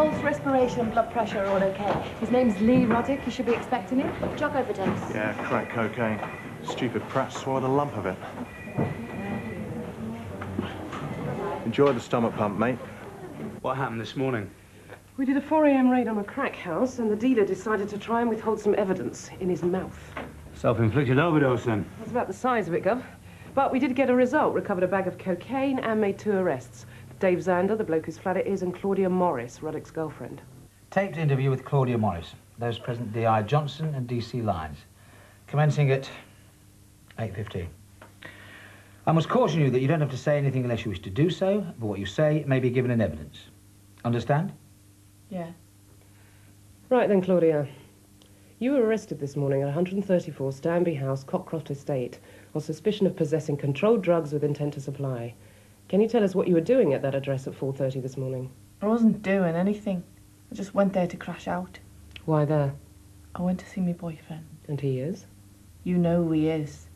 Pulse, respiration and blood pressure are all okay. His name's Lee Ruddick. You should be expecting him. Drug overdose. Yeah, crack cocaine. Stupid prat swallowed a lump of it. Enjoy the stomach pump, mate. What happened this morning? We did a 4 a.m. raid on a crack house, and the dealer decided to try and withhold some evidence in his mouth. Self-inflicted overdose, then? That's about the size of it, Gov. But we did get a result, recovered a bag of cocaine and made 2 arrests. Dave Zander, the bloke whose flat it is, and Claudia Morris, Ruddick's girlfriend. Taped interview with Claudia Morris. Those present D.I. Johnson and D.C. lines. Commencing at 8:15. I must caution you that you don't have to say anything unless you wish to do so, but what you say may be given in evidence. Understand? Yeah. Right then, Claudia. You were arrested this morning at 134 Stanby House, Croft Estate, on suspicion of possessing controlled drugs with intent to supply. Can you tell us what you were doing at that address at 4:30 this morning? I wasn't doing anything. I just went there to crash out. Why there? I went to see my boyfriend. And he is? You know who he is.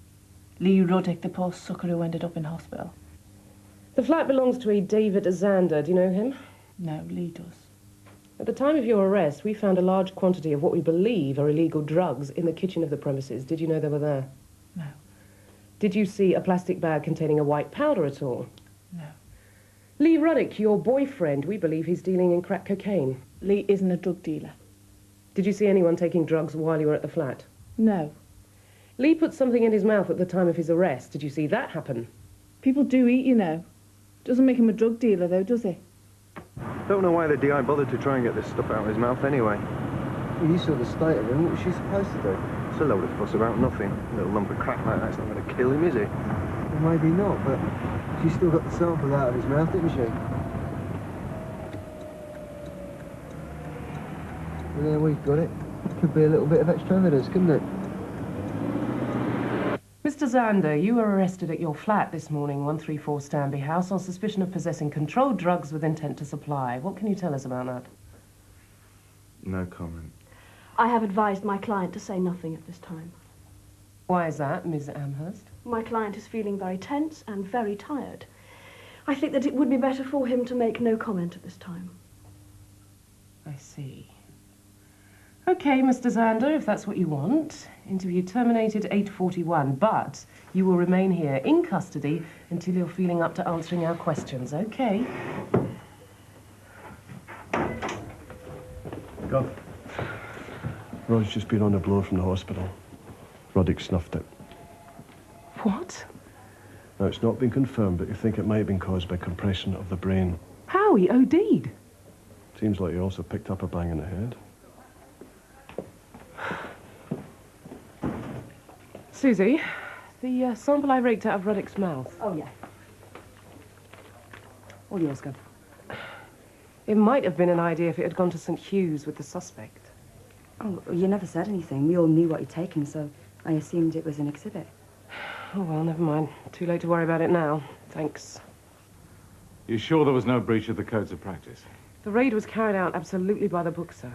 Lee Ruddick, the poor sucker who ended up in hospital. The flat belongs to a David Zander. Do you know him? No, Lee does. At the time of your arrest, we found a large quantity of what we believe are illegal drugs in the kitchen of the premises. Did you know they were there? No. Did you see a plastic bag containing a white powder at all? No. Lee Ruddick, your boyfriend, we believe he's dealing in crack cocaine. Lee isn't a drug dealer. Did you see anyone taking drugs while you were at the flat? No. Lee put something in his mouth at the time of his arrest. Did you see that happen? People do eat, you know. Doesn't make him a drug dealer, though, does it? Don't know why the DI bothered to try and get this stuff out of his mouth anyway. Well, you saw the state of him. What was she supposed to do? It's a load of fuss about nothing. A little lump of crack like that's not going to kill him, is it? Well, maybe not, but she still got the sample out of his mouth, didn't she? Well, there we've got it. Could be a little bit of extra evidence, couldn't it? Mr. Zander, you were arrested at your flat this morning, 134 Stanby House, on suspicion of possessing controlled drugs with intent to supply. What can you tell us about that? No comment. I have advised my client to say nothing at this time. Why is that, Ms. Amherst? My client is feeling very tense and very tired. I think that it would be better for him to make no comment at this time. I see. Okay, Mr. Zander, if that's what you want. Interview terminated 8:41, but you will remain here in custody until you're feeling up to answering our questions, okay? Gov. Rod's just been on a blow from the hospital. Ruddick snuffed it. What? Now, it's not been confirmed, but you think it might have been caused by compression of the brain. How? He OD'd? Seems like he also picked up a bang in the head. Susie, the sample I raked out of Ruddick's mouth. Oh, yeah. All yours, Gov. It might have been an idea if it had gone to St. Hugh's with the suspect. Oh, you never said anything. We all knew what he'd taken, so I assumed it was an exhibit. Oh, well, never mind. Too late to worry about it now. Thanks. You sure there was no breach of the codes of practice? The raid was carried out absolutely by the book, sir.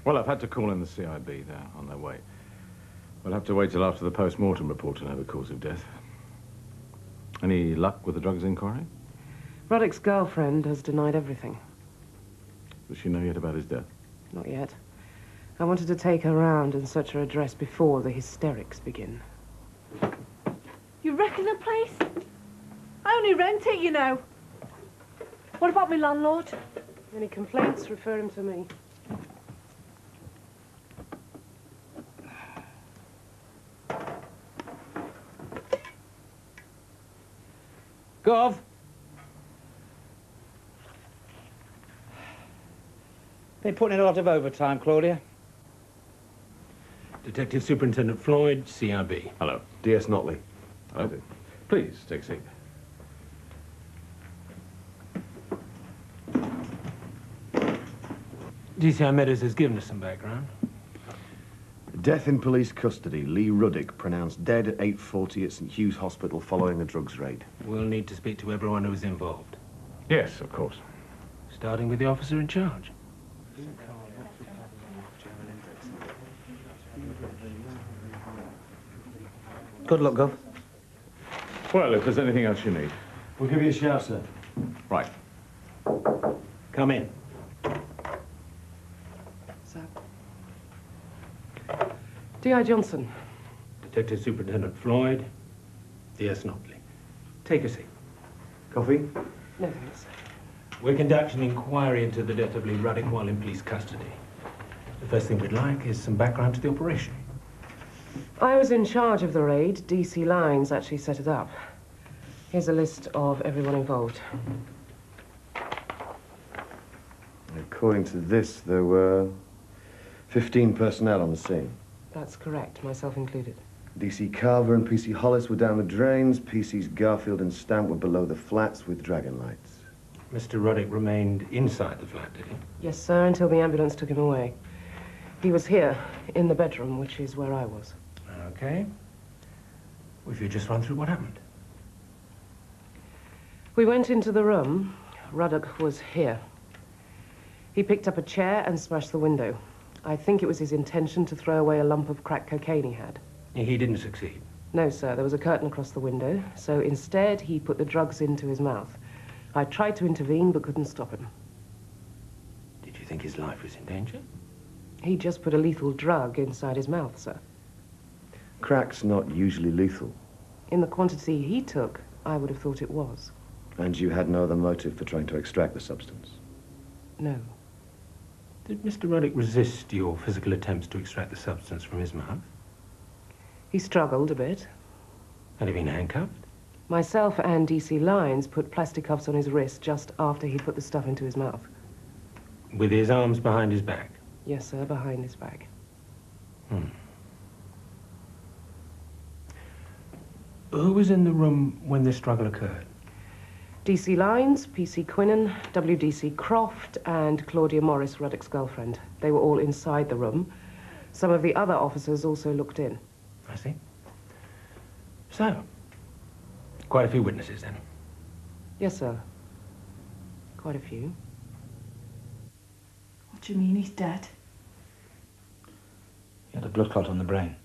Well, I've had to call in the CIB. They're on their way. We'll have to wait till after the post-mortem report to know the cause of death. Any luck with the drugs inquiry? Ruddick's girlfriend has denied everything. Does she know yet about his death? Not yet. I wanted to take her round and search her address before the hysterics begin. You reckon the place? I only rent it, you know. What about my landlord? Any complaints, refer him to me. Gov! Been putting in a lot of overtime, Claudia. Detective Superintendent Floyd, CIB. Hello. D.S. Notley. Hello. Please, take a seat. D.C.I. Meadows has given us some background. Death in police custody. Lee Ruddick pronounced dead at 8:40 at St. Hugh's Hospital following a drugs raid. We'll need to speak to everyone who was involved. Yes, of course. Starting with the officer in charge. Good luck, Gov. Well, if there's anything else you need. We'll give you a shout, sir. Right. Come in. D.I. Johnson. Detective Superintendent Floyd. D.S. Notley. Take a seat. Coffee? No, thanks. We're conducting an inquiry into the death of Lee Ruddock while in police custody. The first thing we'd like is some background to the operation. I was in charge of the raid. D.C. Lines actually set it up. Here's a list of everyone involved. According to this, there were 15 personnel on the scene. That's correct, myself included. D.C. Carver and P.C. Hollis were down the drains. P.C.'s Garfield and Stamp were below the flats with dragon lights. Mr. Ruddock remained inside the flat, did he? Yes, sir, until the ambulance took him away. He was here, in the bedroom, which is where I was. Okay. Well, if you just run through what happened. We went into the room. Ruddock was here. He picked up a chair and smashed the window. I think it was his intention to throw away a lump of crack cocaine he had. He didn't succeed. No, sir, there was a curtain across the window, so instead he put the drugs into his mouth. I tried to intervene, but couldn't stop him. Did you think his life was in danger? He just put a lethal drug inside his mouth, sir. Crack's not usually lethal. In the quantity he took, I would have thought it was. And you had no other motive for trying to extract the substance? No. Did Mr. Ruddock resist your physical attempts to extract the substance from his mouth? He struggled a bit. Had he been handcuffed? Myself and D.C. Lines put plastic cuffs on his wrist just after he put the stuff into his mouth. With his arms behind his back? Yes, sir, behind his back. Who was in the room when this struggle occurred? D.C. Lines, P.C. Quinnan, W.D.C. Croft, and Claudia Morris, Ruddock's girlfriend. They were all inside the room. Some of the other officers also looked in. I see. So, quite a few witnesses then? Yes, sir. Quite a few. What do you mean he's dead? He had a blood clot on the brain.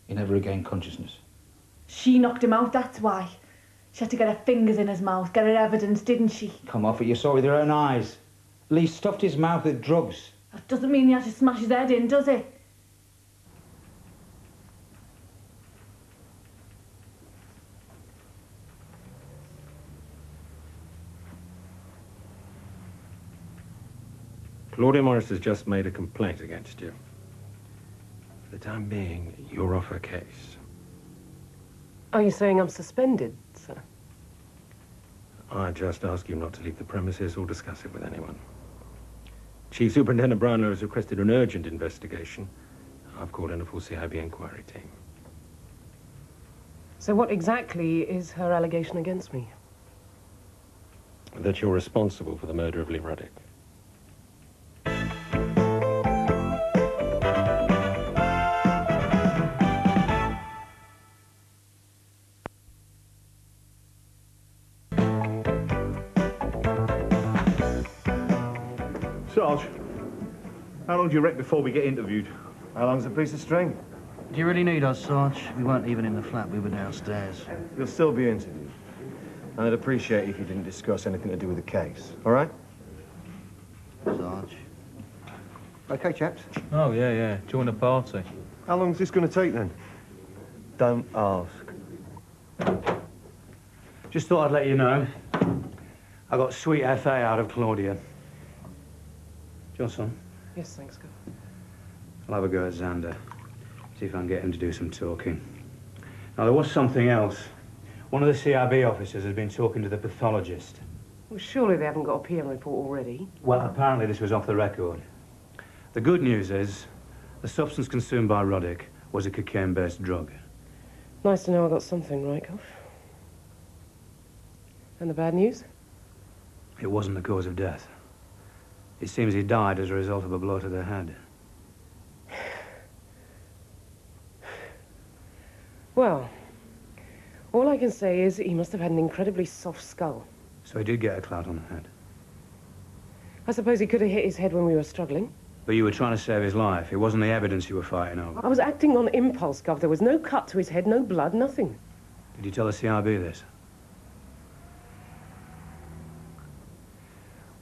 He never regained consciousness. She knocked him out, that's why. She had to get her fingers in his mouth, get her evidence, didn't she? Come off it, you saw with your own eyes. Lee stuffed his mouth with drugs. That doesn't mean he had to smash his head in, does it? Claudia Morris has just made a complaint against you. For the time being, you're off her case. Are you saying I'm suspended, sir? I just ask you not to leave the premises or discuss it with anyone. Chief Superintendent Brownlow has requested an urgent investigation. I've called in a full CIB inquiry team. So what exactly is her allegation against me? That you're responsible for the murder of Lee Ruddock. Sarge, how long do you reckon before we get interviewed? How long's a piece of string? Do you really need us, Sarge? We weren't even in the flat, we were downstairs. You'll still be interviewed. And I'd appreciate it if you didn't discuss anything to do with the case, all right? Sarge. OK, chaps. Oh, yeah. Join the party. How long's this going to take, then? Don't ask. Just thought I'd let you know. I got sweet FA out of Claudia. Johnson, Yes, thanks, Gov. I'll have a go at Xander. See if I can get him to do some talking. Now, there was something else. One of the CIB officers has been talking to the pathologist. Well, surely they haven't got a PM report already. Well, apparently this was off the record. The good news is the substance consumed by Ruddock was a cocaine-based drug. Nice to know I got something right, Gov. And the bad news? It wasn't the cause of death. It seems he died as a result of a blow to the head. Well, all I can say is he must have had an incredibly soft skull. So he did get a clout on the head. I suppose he could have hit his head when we were struggling. But you were trying to save his life. It wasn't the evidence you were fighting over. I was acting on impulse, Gov. There was no cut to his head, no blood, nothing. Did you tell the CIB this?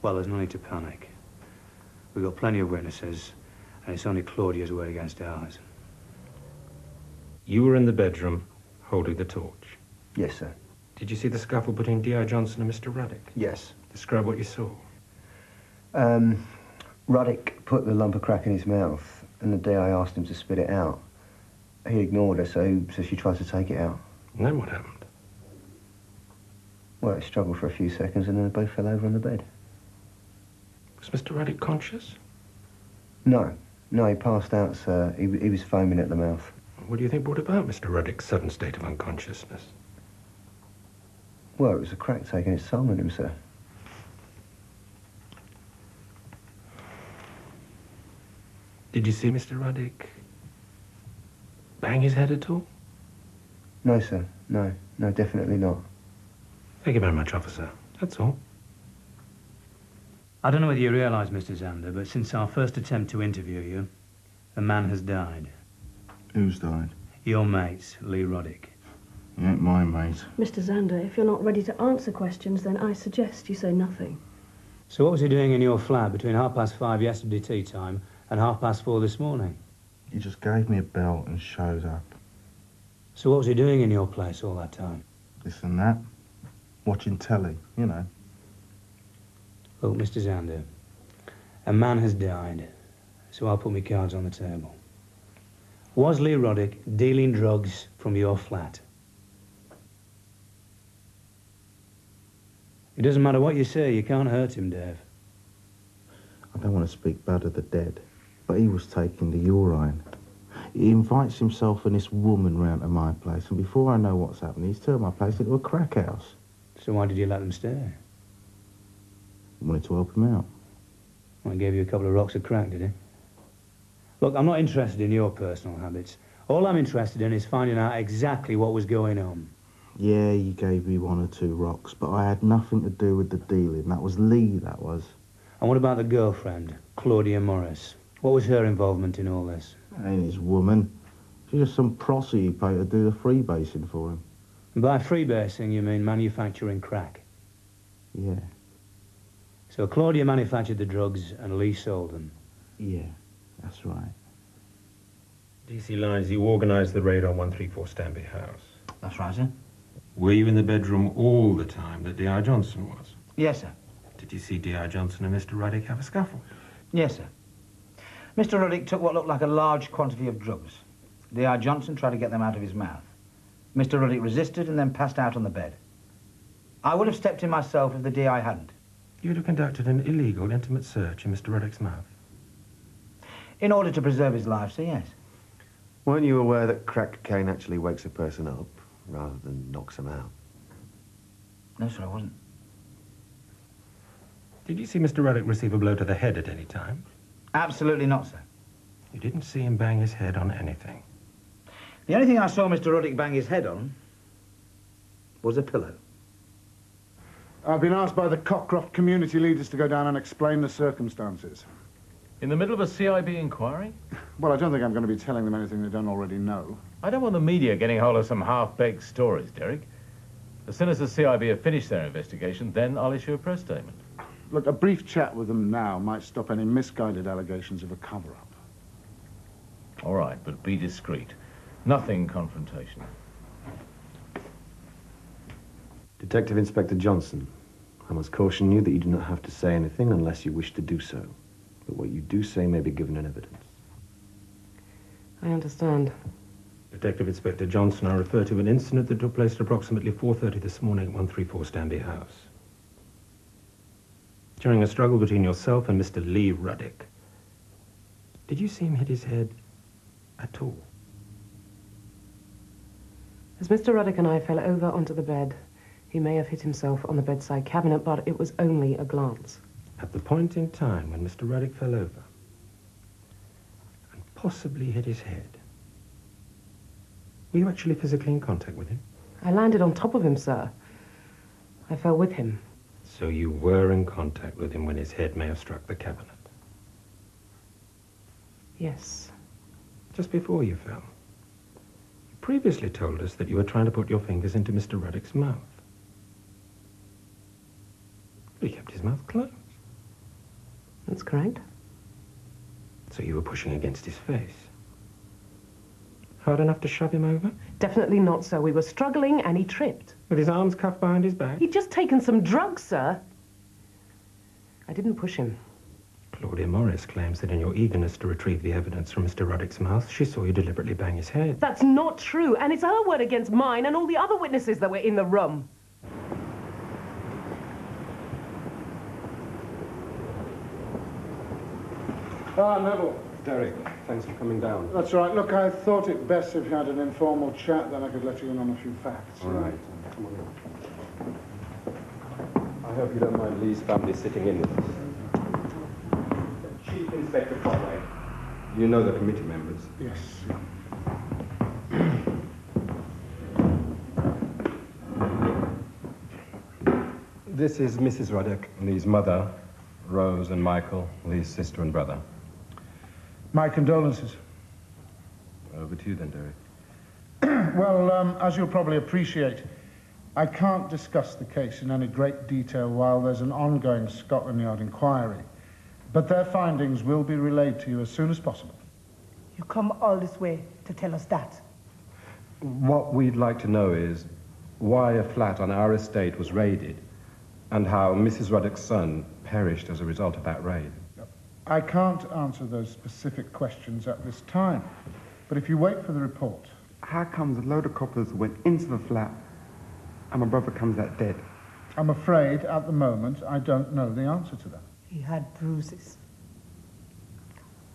Well, there's no need to panic. We've got plenty of witnesses, and it's only Claudia's word against ours. You were in the bedroom holding the torch. Yes, sir. Did you see the scuffle between D.I. Johnson and Mr. Ruddock? Yes. Describe what you saw. Ruddock put the lump of crack in his mouth, and the DI asked him to spit it out. He ignored her, so she tried to take it out. And then what happened? Well, it struggled for a few seconds, and then they both fell over on the bed. Was Mr. Ruddock conscious? No. No, he passed out, sir. He was foaming at the mouth. What do you think brought about Mr. Ruddock's sudden state of unconsciousness? Well, it was the crack taking its toll on him, sir. Did you see Mr. Ruddock bang his head at all? No, sir. No. No, definitely not. Thank you very much, officer. That's all. I don't know whether you realise, Mr. Zander, but since our first attempt to interview you, a man has died. Who's died? Your mate, Lee Ruddock. He ain't my mate. Mr. Zander, if you're not ready to answer questions, then I suggest you say nothing. So what was he doing in your flat between 5:30 yesterday tea time and 4:30 this morning? He just gave me a belt and showed up. So what was he doing in your place all that time? This and that. Watching telly, you know. Look, Mr. Zander, a man has died, so I'll put my cards on the table. Was Lee Ruddock dealing drugs from your flat? It doesn't matter what you say, you can't hurt him, Dave. I don't want to speak bad of the dead, but he was taking the urine. He invites himself and this woman round to my place, and before I know what's happened, he's turned my place into a crack house. So why did you let them stay? I wanted to help him out. Well, he gave you a couple of rocks of crack, did he? Look, I'm not interested in your personal habits. All I'm interested in is finding out exactly what was going on. Yeah, you gave me 1 or 2 rocks, but I had nothing to do with the dealing. That was Lee, that was. And what about the girlfriend, Claudia Morris? What was her involvement in all this? Ain't his woman. She's just some prossy he paid to do the freebasing for him. And by freebasing, you mean manufacturing crack? Yeah. So Claudia manufactured the drugs and Lee sold them? Yeah, that's right. D.C. Lines, you organised the raid on 134 Stanby House. That's right, sir. Were you in the bedroom all the time that D.I. Johnson was? Yes, sir. Did you see D.I. Johnson and Mr. Ruddock have a scuffle? Yes, sir. Mr. Ruddock took what looked like a large quantity of drugs. D.I. Johnson tried to get them out of his mouth. Mr. Ruddock resisted and then passed out on the bed. I would have stepped in myself if the D.I. hadn't. You'd have conducted an illegal, intimate search in Mr. Ruddock's mouth? In order to preserve his life, so yes. Weren't you aware that crack cocaine actually wakes a person up rather than knocks them out? No, sir, I wasn't. Did you see Mr. Ruddock receive a blow to the head at any time? Absolutely not, sir. You didn't see him bang his head on anything? The only thing I saw Mr. Ruddock bang his head on was a pillow. I've been asked by the Cockcroft community leaders to go down and explain the circumstances. In the middle of a CIB inquiry? Well, I don't think I'm going to be telling them anything they don't already know. I don't want the media getting hold of some half-baked stories, Derek. As soon as the CIB have finished their investigation, then I'll issue a press statement. Look, a brief chat with them now might stop any misguided allegations of a cover-up. All right, but be discreet. Nothing confrontational. Detective Inspector Johnson, I must caution you that you do not have to say anything unless you wish to do so. But what you do say may be given in evidence. I understand. Detective Inspector Johnson, I refer to an incident that took place at approximately 4:30 this morning at 134 Stanby House. During a struggle between yourself and Mr. Lee Ruddock, did you see him hit his head at all? As Mr. Ruddock and I fell over onto the bed, he may have hit himself on the bedside cabinet, but it was only a glance. At the point in time when Mr. Ruddock fell over and possibly hit his head, were you actually physically in contact with him? I landed on top of him, sir. I fell with him. So you were in contact with him when his head may have struck the cabinet? Yes. Just before you fell. You previously told us that you were trying to put your fingers into Mr. Ruddock's mouth. But he kept his mouth closed. That's correct. So you were pushing against his face. Hard enough to shove him over? Definitely not, sir. We were struggling and he tripped. With his arms cuffed behind his back? He'd just taken some drugs, sir. I didn't push him. Claudia Morris claims that in your eagerness to retrieve the evidence from Mr. Ruddock's mouth, she saw you deliberately bang his head. That's not true, and it's her word against mine and all the other witnesses that were in the room. Ah, Neville. Derek, thanks for coming down. That's right. Look, I thought it best if you had an informal chat, then I could let you in on a few facts. All right. Come on in. I hope you don't mind Lee's family sitting in with us. Chief Inspector Conway. You know the committee members? Yes. This is Mrs. Ruddock, Lee's mother, Rose and Michael, Lee's sister and brother. My condolences. Over to you then, Derek. Well, as you'll probably appreciate, I can't discuss the case in any great detail while there's an ongoing Scotland Yard inquiry, but their findings will be relayed to you as soon as possible. You come all this way to tell us that? What we'd like to know is why a flat on our estate was raided and how Mrs. Ruddock's son perished as a result of that raid. I can't answer those specific questions at this time, but if you wait for the report... How comes a load of coppers went into the flat and my brother comes out dead? I'm afraid, at the moment, I don't know the answer to that. He had bruises.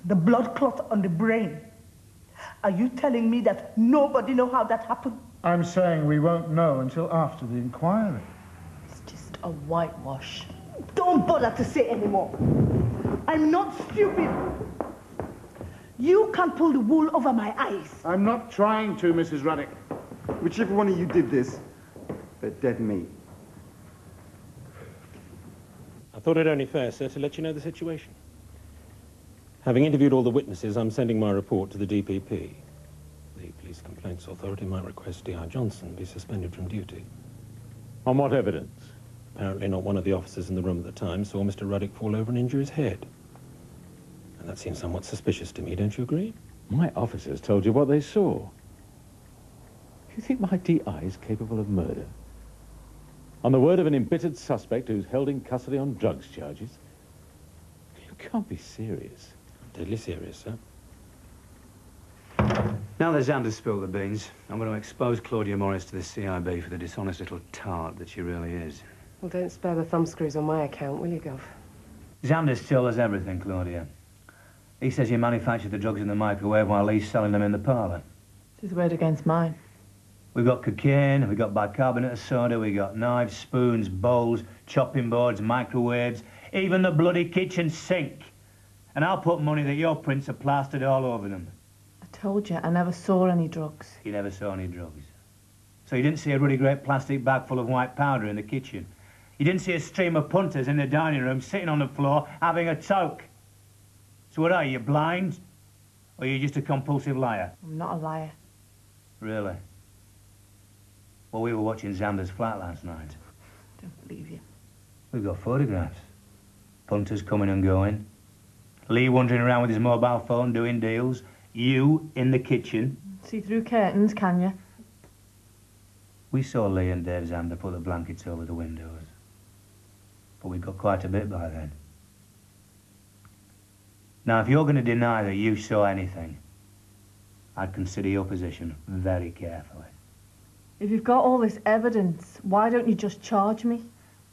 The blood clot on the brain. Are you telling me that nobody know how that happened? I'm saying we won't know until after the inquiry. It's just a whitewash. Don't bother to say anymore. I'm not stupid. You can't pull the wool over my eyes. I'm not trying to, Mrs. Ruddock. Whichever one of you did this, they're dead meat. I thought it only fair, sir, to let you know the situation. Having interviewed all the witnesses, I'm sending my report to the D.P.P. The Police Complaints Authority might request D.I. Johnson be suspended from duty. On what evidence? Apparently not one of the officers in the room at the time saw Mr. Ruddock fall over and injure his head. And that seems somewhat suspicious to me, don't you agree? My officers told you what they saw. You think my D.I. is capable of murder? On the word of an embittered suspect who's held in custody on drugs charges? You can't be serious. Deadly serious, sir. Now that Xander's spilled the beans, I'm going to expose Claudia Morris to the CIB for the dishonest little tart that she really is. Well, don't spare the thumbscrews on my account, will you, Gov? Xander still has everything, Claudia. He says you manufactured the drugs in the microwave while he's selling them in the parlour. It's his word against mine. We've got cocaine, we've got bicarbonate of soda, we've got knives, spoons, bowls, chopping boards, microwaves, even the bloody kitchen sink. And I'll put money that your prints are plastered all over them. I told you, I never saw any drugs. You never saw any drugs. So you didn't see a really great plastic bag full of white powder in the kitchen. You didn't see a stream of punters in the dining room sitting on the floor having a toke. So what are you, blind? Or are you just a compulsive liar? I'm not a liar. Really? Well, we were watching Xander's flat last night. Don't believe you. We've got photographs. Punters coming and going. Lee wandering around with his mobile phone doing deals. You in the kitchen. See through curtains, can you? We saw Lee and Dave Xander put the blankets over the windows. But we got quite a bit by then. Now, if you're going to deny that you saw anything, I'd consider your position very carefully. If you've got all this evidence, why don't you just charge me?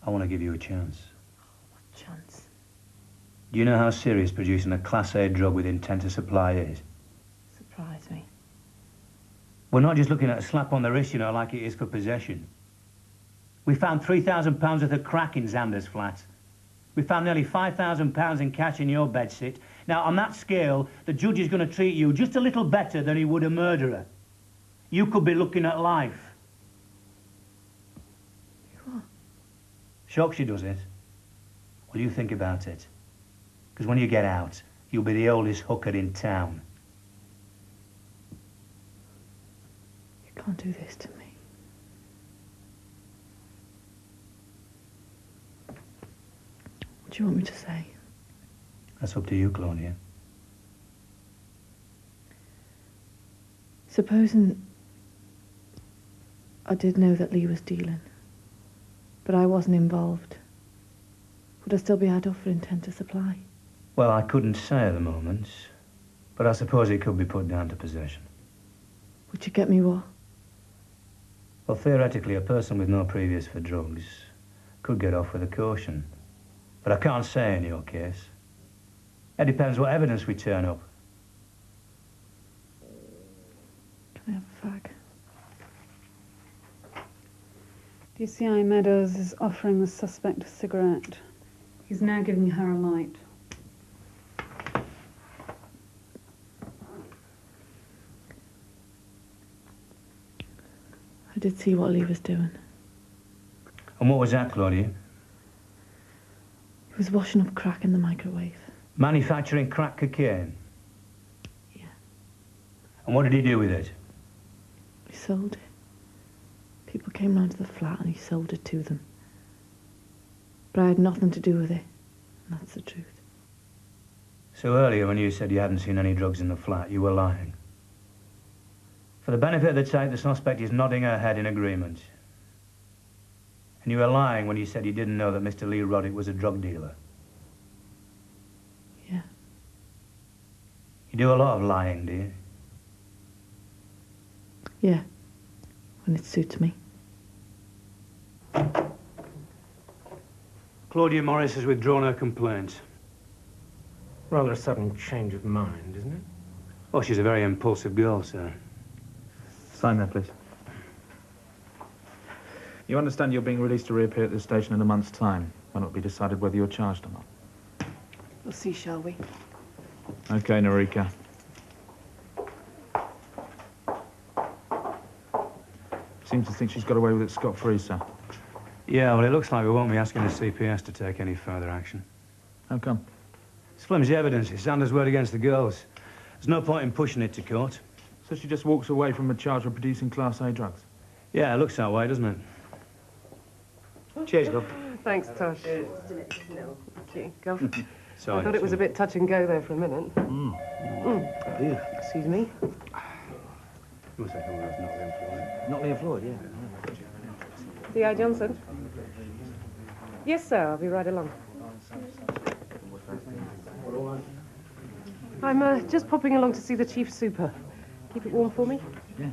I want to give you a chance. What chance? Do you know how serious producing a Class A drug with intent to supply is? Surprise me. We're not just looking at a slap on the wrist, you know, like it is for possession. We found £3,000 worth of crack in Xander's flat. We found nearly £5,000 in cash in your bedsit. Now, on that scale, the judge is going to treat you just a little better than he would a murderer. You could be looking at life. What? Shocks you, does it? Well, you think about it. Because when you get out, you'll be the oldest hooker in town. You can't do this to me. What do you want me to say? That's up to you, Claudia. Supposing I did know that Lee was dealing, but I wasn't involved, would I still be hard up for intent to supply? Well, I couldn't say at the moment, but I suppose it could be put down to possession. Would you get me what? Well, theoretically, a person with no previous for drugs could get off with a caution. But I can't say in your case. It depends what evidence we turn up. Can I have a fag? D.C.I. Meadows is offering the suspect a cigarette. He's now giving her a light. I did see what Lee was doing. And what was that, Claudia? He was washing up crack in the microwave. Manufacturing crack cocaine? Yeah. And what did he do with it? He sold it. People came round to the flat and he sold it to them. But I had nothing to do with it, and that's the truth. So earlier when you said you hadn't seen any drugs in the flat, you were lying. For the benefit of the tape, the suspect is nodding her head in agreement. And you were lying when you said you didn't know that Mr. Lee Roddick was a drug dealer. Yeah. You do a lot of lying, do you? Yeah. When it suits me. Claudia Morris has withdrawn her complaint. Rather a sudden change of mind, isn't it? Oh, she's a very impulsive girl, sir. Sign that, please. You understand you're being released to reappear at the station in a month's time, when it'll be decided whether you're charged or not. We'll see, shall we? Okay, Narika. Seems to think she's got away with it scot-free, sir. Yeah, well, it looks like we won't be asking the CPS to take any further action. How come? It's flimsy evidence. It's Sanders' word against the girls. There's no point in pushing it to court. So she just walks away from a charge for producing Class A drugs? Yeah, it looks that way, doesn't it? Cheers, Gov. Thanks, Tosh. Thank you, Gov. Sorry, I thought it was a bit touch and go there for a minute. Excuse me. Not Liam Floyd, yeah. D.I. Johnson? Yes, sir, I'll be right along. I'm just popping along to see the Chief Super. Keep it warm for me? Yeah.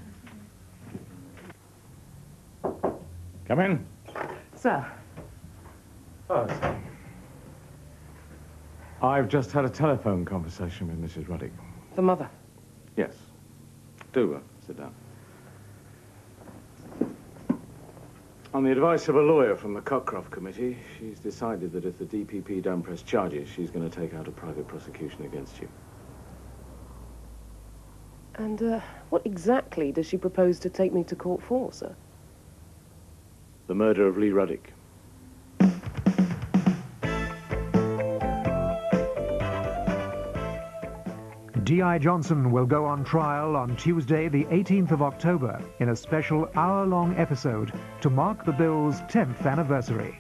Come in. Sir. Oh, I've just had a telephone conversation with Mrs. Roddick. The mother? Yes. Do sit down. On the advice of a lawyer from the Croft committee, she's decided that if the DPP don't press charges, she's going to take out a private prosecution against you. And what exactly does she propose to take me to court for, sir? The murder of Lee Roddick. D.I. Johnson will go on trial on Tuesday, the 18th of October, in a special hour-long episode to mark the bill's 10th anniversary.